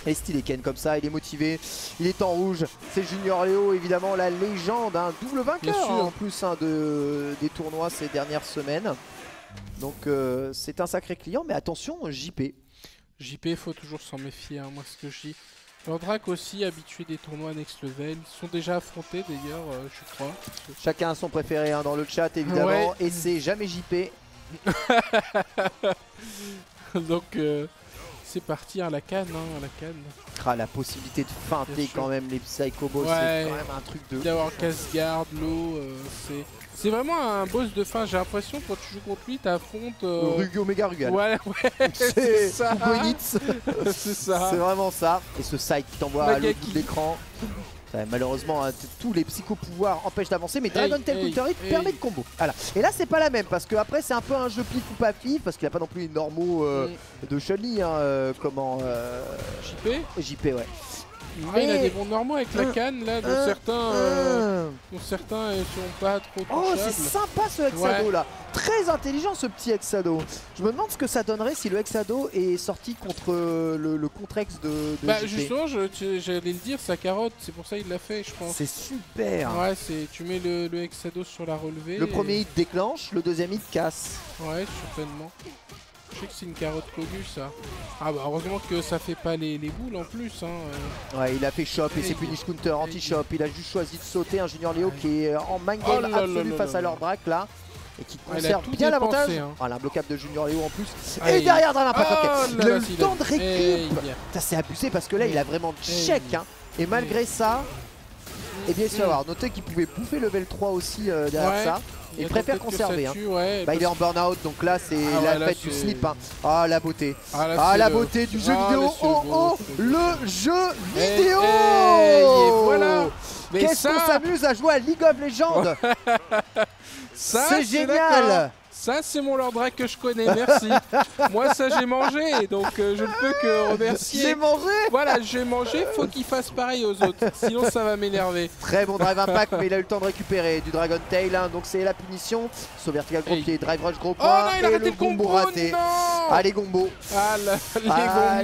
Et stylé Ken comme ça, il est motivé, il est en rouge. C'est Junior Léo évidemment la légende, un double vainqueur en plus des tournois ces dernières semaines. Donc c'est un sacré client, mais attention JP. JP, faut toujours s'en méfier, hein, moi ce que je dis. Lordrac aussi, habitué des tournois next level. Ils sont déjà affrontés d'ailleurs, je crois. Chacun a son préféré hein, dans le chat évidemment, ouais. Et c'est jamais JP. Donc c'est parti à la canne, hein, à la canne. Ah, la possibilité de feinter quand même les Psycho Boss, ouais. C'est quand même un truc de... D'avoir casse-garde, l'eau, c'est vraiment un boss de fin. J'ai l'impression quand tu joues contre lui, t'affrontes... Omega Rugal. Ouais, c'est ça. C'est ça. C'est vraiment ça. Et ce side qui t'envoie à l'autre bout de l'écran. Malheureusement, hein, tous les psycho-pouvoirs empêchent d'avancer, mais Dragon Tail Counter Hit permet de combo. Voilà. Et là, c'est pas la même, parce que après c'est un peu un jeu pif ou pas pif, parce qu'il a pas non plus les normaux de Chun-Li, hein, JP, ouais. Mais il a des bons normaux avec la canne, là, dont certains sont pas trop touchables. Oh, c'est sympa ce Hexado là. Très intelligent ce petit Hexado. Je me demande ce que ça donnerait si le Hexado est sorti contre le contre-ex de bah JP. Justement, j'allais le dire, sa carotte, c'est pour ça qu'il l'a fait, je pense. C'est super. Ouais, tu mets le Hexado sur la relevée. Le premier hit déclenche, le deuxième hit casse. Ouais, certainement. Je sais que c'est une carotte connue ça. Ah bah heureusement que ça fait pas les boules en plus hein. Ouais, il a fait shop et c'est punish counter anti-shop. Il a juste choisi de sauter un Junior Léo qui est en mind game absolu face à Lordrac là. Et qui conserve bien l'avantage. Hein. Voilà, un blocable de Junior Léo en plus. Et derrière Dragon Impact, le temps de récup. C'est abusé parce que là il a vraiment check hein. Et malgré ça, et bien sûr avoir noté qu'il pouvait bouffer level 3 aussi derrière ça. Il préfère conserver. Hein. Bah, il est en burn-out, donc là c'est la fête du slip. Hein. Ah la beauté. Ah la beauté du jeu vidéo. Oh le jeu vidéo. Voilà. Qu'est-ce qu'on s'amuse à jouer à League of Legends. C'est génial. Ça c'est mon Lordrac que je connais, merci. Moi ça j'ai mangé, donc je ne peux que remercier. J'ai mangé. Voilà, j'ai mangé, faut qu'il fasse pareil aux autres, sinon ça va m'énerver. Très bon drive impact, mais il a eu le temps de récupérer du Dragon Tail, hein, donc c'est la punition. Saut vertical gros pied, drive rush gros point, oh non, et le combo raté. Allez gombo.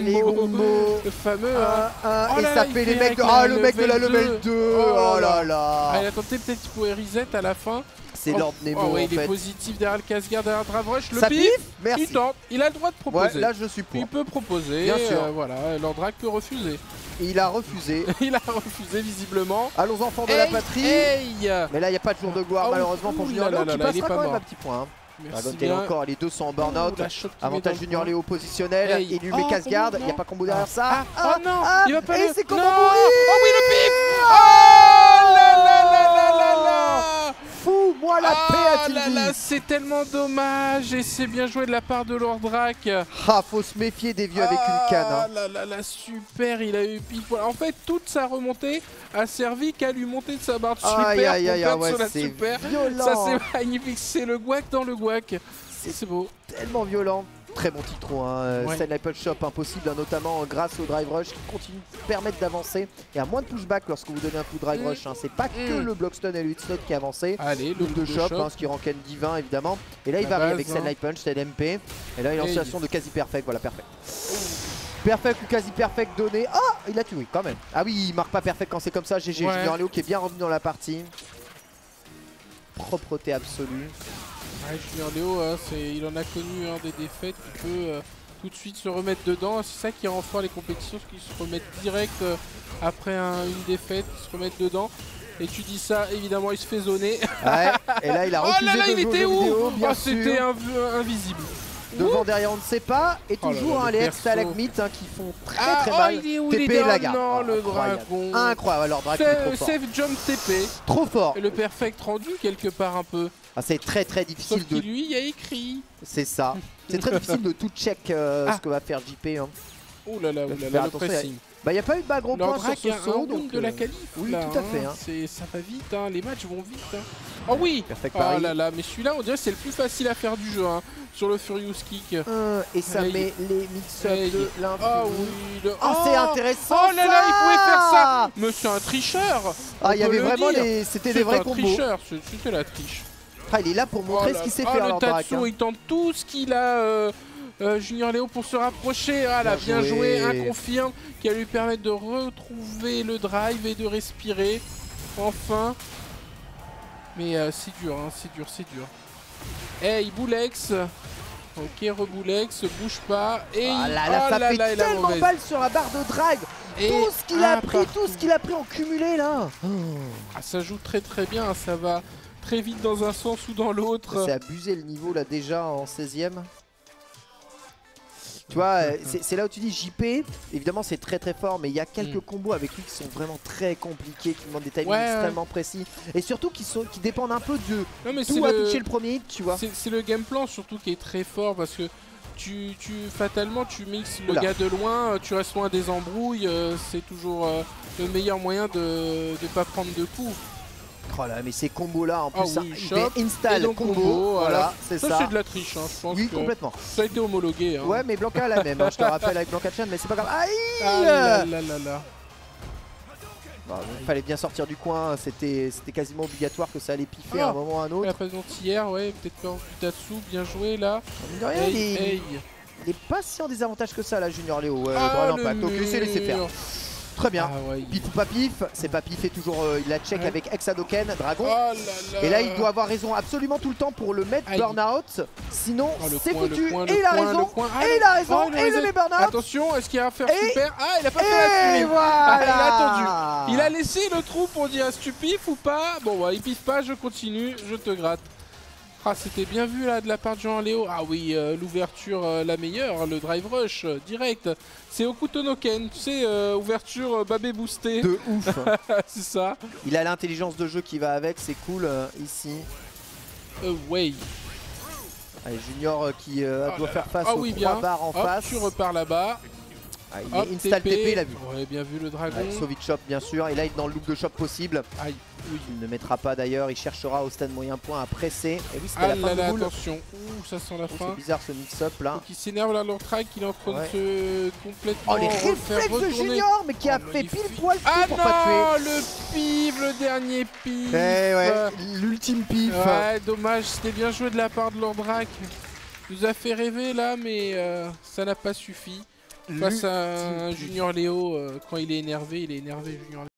Les gombos. Le fameux. Et ça fait les mecs de... Ah le mec de la level 2. Oh là là. Il a tenté peut-être qu'il pouvait reset à la fin. C'est Lord Nemo en fait. Il est positif derrière le casse-garde, derrière le drive rush, le ça pif, merci. Il tente, il a le droit de proposer. Ouais, là je suis pour. Il peut proposer, bien sûr. Voilà, Lordrac peut refuser. Il a refusé. Il a refusé visiblement. Allons enfants de la patrie. Mais là il n'y a pas de jour de gloire malheureusement pour Junior Léo qui passera quand même un petit point. Dragon Tail encore, les deux sont en burn-out. Avantage Junior Léo positionnel. Il lui met casse-garde, il n'y a pas combo derrière ça. Oh non, il va pas. Et c'est comment mourir. Oh oui le pif. Oh là là là là là. Fous-moi la paix, a-t-il dit. C'est tellement dommage et c'est bien joué de la part de Lordrac. Ah, faut se méfier des vieux avec une canne. Hein. Là, super, il a eu pile poil. En fait, toute sa remontée a servi qu'à lui monter de sa barre de super pour perdre sur la super. Violent. Ça, c'est magnifique, c'est le guac dans le guac. C'est beau. Tellement violent. Très bon titre, hein. Sniper Shop impossible, hein, notamment grâce au drive rush qui continue de permettre d'avancer et à moins de pushback lorsque vous donnez un coup de drive rush. Hein. C'est pas que le block stun et le hit slot qui avance. Allez, le de shop, hein, ce qui rend Ken divin évidemment. Et là il varie avec Side Punch, Side MP. Et là il est en situation de quasi perfect. Voilà, perfect. Perfect ou quasi perfect donné. Ah, il a tué quand même. Ah oui, il marque pas perfect quand c'est comme ça. GG, Junior Léo qui est bien revenu dans la partie. Propreté absolue. Junior Léo, il en a connu des défaites, il peut tout de suite se remettre dedans. C'est ça qui rend fort les compétitions, parce qu'ils se remettent direct après une défaite, ils se remettent dedans. Et tu dis ça, évidemment, il se fait zoner. Ouais, et là, il a refusé de il était où vidéo, c'était invisible. Devant, derrière, on ne sait pas. Et toujours les stalagmites qui font très mal. TP et la garde. Non, le dragon. Incroyable, alors Drac est trop fort. Save jump TP. Trop fort. Et le perfect rendu quelque part un peu. Ah, c'est très difficile. Sauf lui, il y a écrit. C'est ça. C'est très difficile de tout check ce que va faire JP. Hein. Oh là là, le pressing. Bah y a pas eu de bas gros point sur ce saut, donc de la qualif. Oui, là, tout à fait. Hein. Ça va vite, hein. Les matchs vont vite. Hein. Oh oui. Perfect oh là là, mais celui-là, on dirait que c'est le plus facile à faire du jeu, hein, sur le Furious Kick. Et ça met les mix-ups de l'infini. Ah oui. C'est intéressant. Oh là là, il pouvait faire ça. Mais c'est un tricheur. Ah, il y avait vraiment c'était des vrais combos. C'était la triche. Ah, il est là pour montrer ce qu'il sait faire. Le Tatsu, il tente tout ce qu'il a Junior Léo pour se rapprocher. Ah là, bien joué, un confirme qui va lui permettre de retrouver le drive et de respirer. Enfin. Mais c'est dur, hein, c'est dur, c'est dur. Hey, Boulex. Ok, Reboulex, bouge pas. Et ça fait tellement mal sur la barre de drive. Et tout ce qu'il a pris, tout ce qu'il a pris en cumulé là. Ah, ça joue très très bien, ça va très vite dans un sens ou dans l'autre. C'est abusé le niveau là déjà en 16ème. Tu vois, c'est là où tu dis JP, évidemment c'est très très fort, mais il y a quelques combos avec lui qui sont vraiment très compliqués, qui demandent des timings extrêmement précis. Et surtout qui dépendent un peu de d'où a touché le premier hit, tu vois. C'est le game plan surtout qui est très fort parce que fatalement tu mixes le gars de loin, tu restes loin des embrouilles, c'est toujours le meilleur moyen de ne pas prendre de coups. Oh là, mais ces combos là en plus, install combo, voilà, c'est ça. C'est de la triche, hein, je pense. Oui, complètement. Ça a été homologué. Hein. Ouais, mais Blanca a la même, hein, je te rappelle avec Blanca Chan, mais c'est pas grave. Aïe bon, il fallait bien sortir du coin, c'était quasiment obligatoire que ça allait piffer à un moment ou à un autre. La présente hier, ouais, peut-être peur du Tatsu, bien joué là. Il est pas si en désavantage que ça là, Junior Léo. L'impact, ok, c'est laissé faire. Très bien, pif ou pas pif, c'est pas pif et toujours il la check avec Hexadoken, Dragon. Et là il doit avoir raison absolument tout le temps pour le mettre burn-out, sinon c'est foutu. Et il a raison, et il a raison, et il le met burn-out. Attention, est-ce qu'il va faire super? Ah, il a pas fait la stupif. Voilà. Il a attendu, il a laissé le trou pour dire stupif ou pas. Bon bah il piffe pas, je continue, je te gratte. Ah, c'était bien vu là de la part de Jean Léo. Ah oui, l'ouverture la meilleure, le drive rush direct. C'est Okuto no Ken, tu sais, ouverture babé boosté. De ouf. C'est ça. Il a l'intelligence de jeu qui va avec, c'est cool ici. Away. Allez, Junior qui doit faire face aux 3 barres en face. Tu repars là-bas. Ah, il est install TP, il a vu. Ouais, bien vu le dragon. Sauvage Chop bien sûr, et là il est dans le loop de choc possible. Aïe. Oui. Il ne mettra pas d'ailleurs, il cherchera au stand moyen point à presser. Et oui, c'était la fin de boule. Attention, ça sent la fin. C'est bizarre ce mix-up là. Donc il s'énerve là, leur track, il est en train de se complètement les réflexes de Junior, mais qui a fait pile poil pour pas tuer. Ah non, le pif, le dernier pif. L'ultime pif. Ouais, dommage, c'était bien joué de la part de leur drac. Il nous a fait rêver là, mais ça n'a pas suffi. Face à un Junior Léo, quand il est énervé Junior Léo.